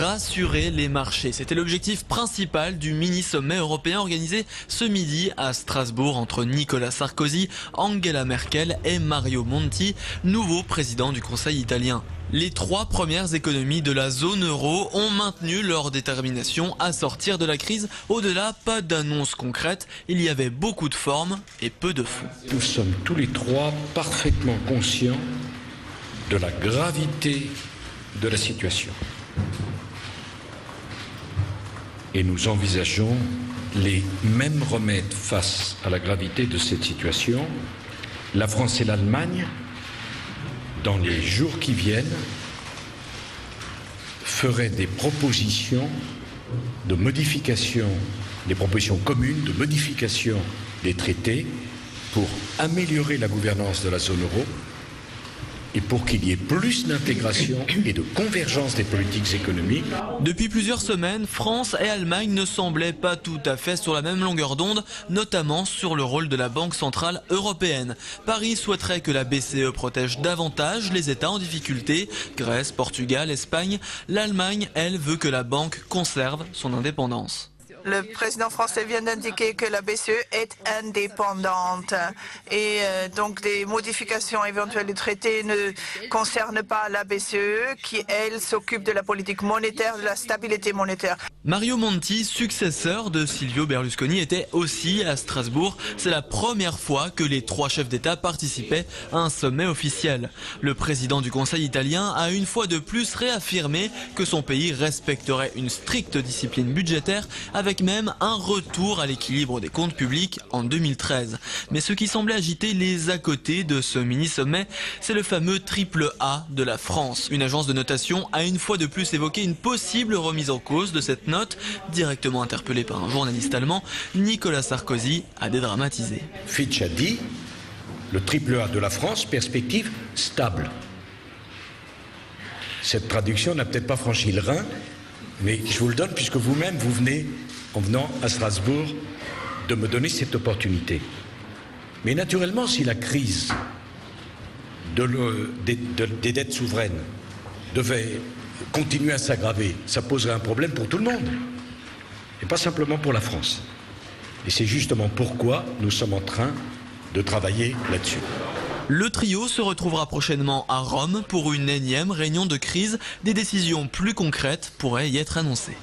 rassurer les marchés. C'était l'objectif principal du mini-sommet européen organisé ce midi à Strasbourg entre Nicolas Sarkozy, Angela Merkel et Mario Monti, nouveau président du Conseil italien. Les 3 premières économies de la zone euro ont maintenu leur détermination à sortir de la crise. Au-delà, pas d'annonce concrète. Il y avait beaucoup de formes et peu de fond. Nous sommes tous les 3 parfaitement conscients de la gravité de la situation. Et nous envisageons les mêmes remèdes face à la gravité de cette situation. La France et l'Allemagne, dans les jours qui viennent, feraient des propositions de modification, des propositions communes de modification des traités pour améliorer la gouvernance de la zone euro et pour qu'il y ait plus d'intégration et de convergence des politiques économiques. Depuis plusieurs semaines, France et Allemagne ne semblaient pas tout à fait sur la même longueur d'onde, notamment sur le rôle de la Banque centrale européenne. Paris souhaiterait que la BCE protège davantage les États en difficulté, Grèce, Portugal, Espagne. L'Allemagne, elle, veut que la banque conserve son indépendance. Le président français vient d'indiquer que la BCE est indépendante et donc des modifications éventuelles du traité ne concernent pas la BCE qui, elle, s'occupe de la politique monétaire, de la stabilité monétaire. Mario Monti, successeur de Silvio Berlusconi, était aussi à Strasbourg. C'est la première fois que les 3 chefs d'État participaient à un sommet officiel. Le président du Conseil italien a une fois de plus réaffirmé que son pays respecterait une stricte discipline budgétaire avec même un retour à l'équilibre des comptes publics en 2013. Mais ce qui semblait agiter les à côté de ce mini-sommet, c'est le fameux triple A de la France. Une agence de notation a une fois de plus évoqué une possible remise en cause de cette note. Directement interpellé par un journaliste allemand, Nicolas Sarkozy a dédramatisé. Fitch a dit, le triple A de la France, perspective stable. Cette traduction n'a peut-être pas franchi le Rhin, mais je vous le donne puisque vous-même, vous venez, en venant à Strasbourg, de me donner cette opportunité. Mais naturellement, si la crise des dettes souveraines devait continuer à s'aggraver, ça poserait un problème pour tout le monde, et pas simplement pour la France. Et c'est justement pourquoi nous sommes en train de travailler là-dessus. Le trio se retrouvera prochainement à Rome pour une énième réunion de crise. Des décisions plus concrètes pourraient y être annoncées.